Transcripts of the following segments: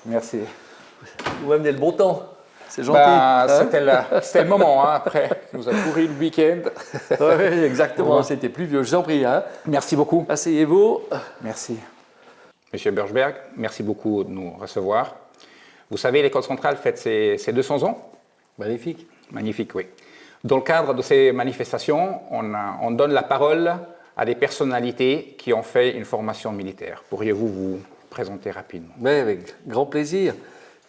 Merci. Vous m'amenez le bon temps. C'est gentil. C'était le moment, hein, après. Ça nous a pourri le week-end. Oui, exactement. C'était pluvieux. Je vous en prie. Hein. Merci beaucoup. Asseyez-vous. Merci. Monsieur Birchberg, merci beaucoup de nous recevoir. Vous savez, l'École centrale fête ses 200 ans. Magnifique. Magnifique, oui. Dans le cadre de ces manifestations, on donne la parole à des personnalités qui ont fait une formation militaire. Pourriez-vous vous présenter rapidement? Oui, avec grand plaisir.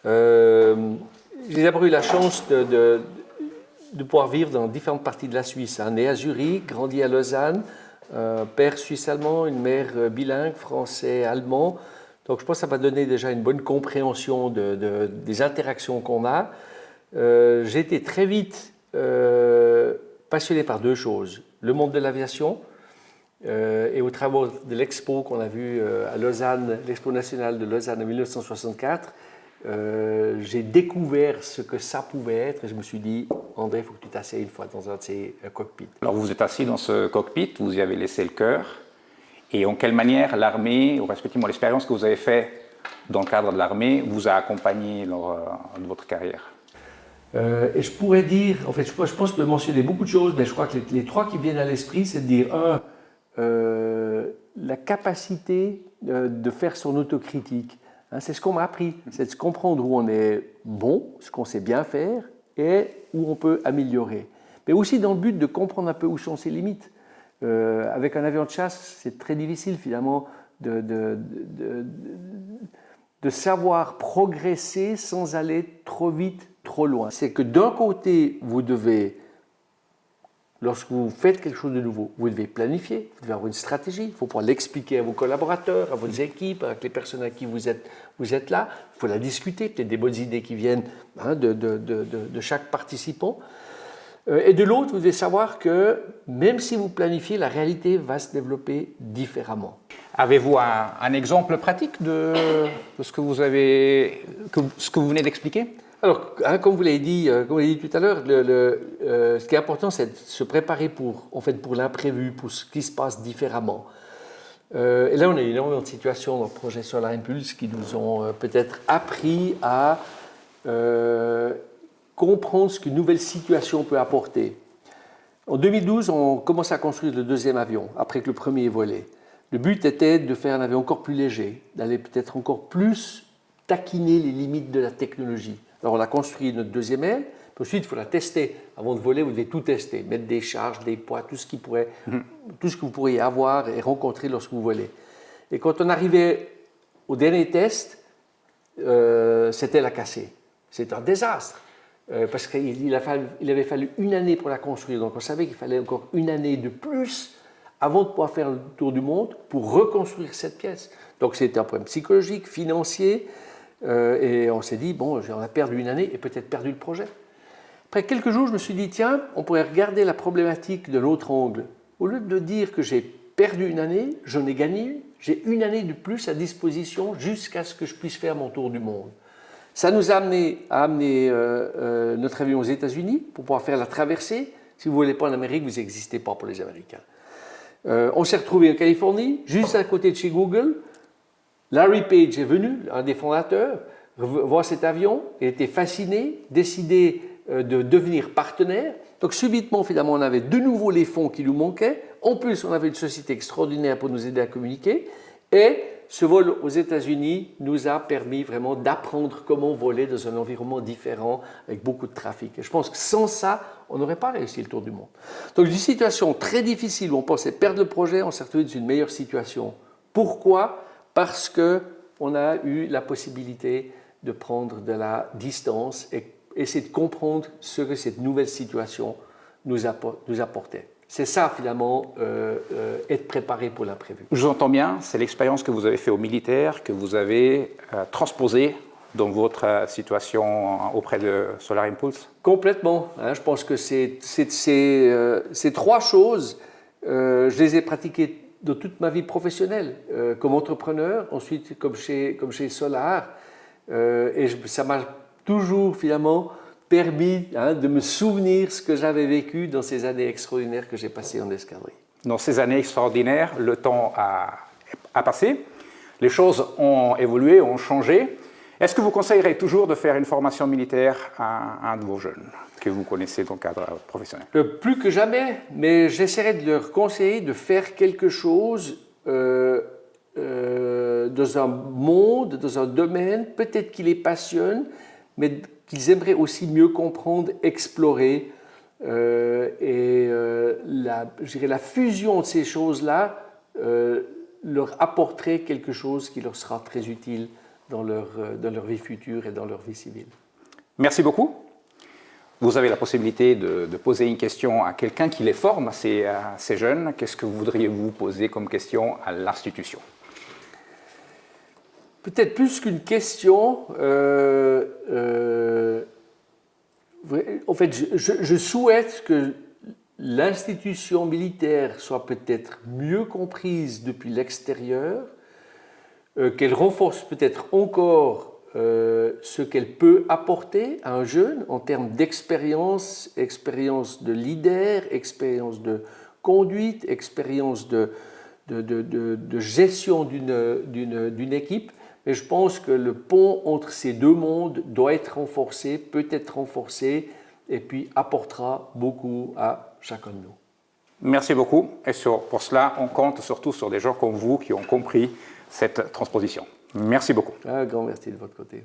J'ai d'abord eu la chance de pouvoir vivre dans différentes parties de la Suisse. Né à Zurich, grandi à Lausanne, père suisse-allemand, une mère bilingue, français-allemand. Donc je pense que ça m'a donné déjà une bonne compréhension des interactions qu'on a. J'ai été très vite passionné par deux choses. Le monde de l'aviation et au travers de l'expo qu'on a vu à Lausanne, l'Expo nationale de Lausanne en 1964, j'ai découvert ce que ça pouvait être et je me suis dit, André, il faut que tu t'asseyes une fois dans un de ces cockpits. Alors vous êtes assis dans ce cockpit, vous y avez laissé le cœur. Et en quelle manière l'armée, ou respectivement l'expérience que vous avez faite dans le cadre de l'armée, vous a accompagné lors de votre carrière? Et je pourrais dire, en fait, je pense que je peux mentionner beaucoup de choses, mais je crois que les trois qui viennent à l'esprit, c'est de dire, la capacité de faire son autocritique. Hein, c'est ce qu'on m'a appris, c'est de se comprendre où on est bon, ce qu'on sait bien faire et où on peut améliorer. Mais aussi dans le but de comprendre un peu où sont ses limites. Avec un avion de chasse, c'est très difficile finalement de savoir progresser sans aller trop vite, trop loin. C'est que d'un côté, vous devez, lorsque vous faites quelque chose de nouveau, vous devez planifier, vous devez avoir une stratégie, il faut pouvoir l'expliquer à vos collaborateurs, à votre équipe, avec les personnes à qui vous êtes là, il faut la discuter, peut-être des bonnes idées qui viennent de chaque participant. Et de l'autre, vous devez savoir que même si vous planifiez, la réalité va se développer différemment. Avez-vous un exemple pratique de ce que vous venez d'expliquer? Alors, hein, comme vous l'avez dit tout à l'heure, ce qui est important, c'est de se préparer pour l'imprévu, pour ce qui se passe différemment. Et là, on a eu énormément de situations dans le projet Solar Impulse qui nous ont peut-être appris à comprendre ce qu'une nouvelle situation peut apporter. En 2012, on commence à construire le deuxième avion, après que le premier ait volé. Le but était de faire un avion encore plus léger, d'aller peut-être encore plus taquiner les limites de la technologie. Alors on a construit notre deuxième aile, puis ensuite il faut la tester. Avant de voler, vous devez tout tester, mettre des charges, des poids, tout ce que vous pourriez avoir et rencontrer lorsque vous volez. Et quand on arrivait au dernier test, c'était la cassée. C'était un désastre. Parce qu'il avait fallu une année pour la construire. Donc on savait qu'il fallait encore une année de plus avant de pouvoir faire le tour du monde pour reconstruire cette pièce. Donc c'était un problème psychologique, financier, et on s'est dit, bon, on a perdu une année et peut-être perdu le projet. Après quelques jours, je me suis dit, tiens, on pourrait regarder la problématique de l'autre angle. Au lieu de dire que j'ai perdu une année, j'en ai gagné une. J'ai une année de plus à disposition jusqu'à ce que je puisse faire mon tour du monde. Ça nous a amené notre avion aux États-Unis pour pouvoir faire la traversée. Si vous ne voulez pas en Amérique, vous n'existez pas pour les Américains. On s'est retrouvé en Californie, juste à côté de chez Google. Larry Page est venu, un des fondateurs, voir cet avion. Il était fasciné, décidé de devenir partenaire. Donc subitement, finalement, on avait de nouveau les fonds qui nous manquaient. En plus, on avait une société extraordinaire pour nous aider à communiquer. Et ce vol aux États-Unis nous a permis vraiment d'apprendre comment voler dans un environnement différent avec beaucoup de trafic. Et je pense que sans ça, on n'aurait pas réussi le tour du monde. Donc, d'une situation très difficile où on pensait perdre le projet, on s'est retrouvé dans une meilleure situation. Pourquoi? Parce qu'on a eu la possibilité de prendre de la distance et essayer de comprendre ce que cette nouvelle situation nous apportait. C'est ça, finalement, être préparé pour l'imprévu. Je vous entends bien, c'est l'expérience que vous avez faite au militaire, que vous avez transposée dans votre situation auprès de Solar Impulse? Complètement. Hein, je pense que ces trois choses, je les ai pratiquées dans toute ma vie professionnelle, comme entrepreneur, ensuite comme chez Solar, et ça m'a toujours, finalement, permis de me souvenir ce que j'avais vécu dans ces années extraordinaires que j'ai passées en escadrille. Dans ces années extraordinaires, le temps a passé, les choses ont évolué, ont changé. Est-ce que vous conseillerez toujours de faire une formation militaire à un de vos jeunes que vous connaissez dans le cadre professionnel? Plus que jamais, mais j'essaierai de leur conseiller de faire quelque chose dans un monde, dans un domaine, peut-être qui les passionne, mais qu'ils aimeraient aussi mieux comprendre, explorer. Je dirais la fusion de ces choses-là leur apporterait quelque chose qui leur sera très utile dans leur vie future et dans leur vie civile. Merci beaucoup. Vous avez la possibilité de poser une question à quelqu'un qui les forme, ces jeunes. Qu'est-ce que voudriez-vous poser comme question à l'institution? Peut-être plus qu'une question, en fait, je souhaite que l'institution militaire soit peut-être mieux comprise depuis l'extérieur, qu'elle renforce peut-être encore ce qu'elle peut apporter à un jeune en termes d'expérience, expérience de leader, expérience de conduite, expérience de gestion d'une équipe. Mais je pense que le pont entre ces deux mondes doit être renforcé, peut être renforcé, et puis apportera beaucoup à chacun de nous. Merci beaucoup. Et pour cela, on compte surtout sur des gens comme vous qui ont compris cette transposition. Merci beaucoup. Un grand merci de votre côté.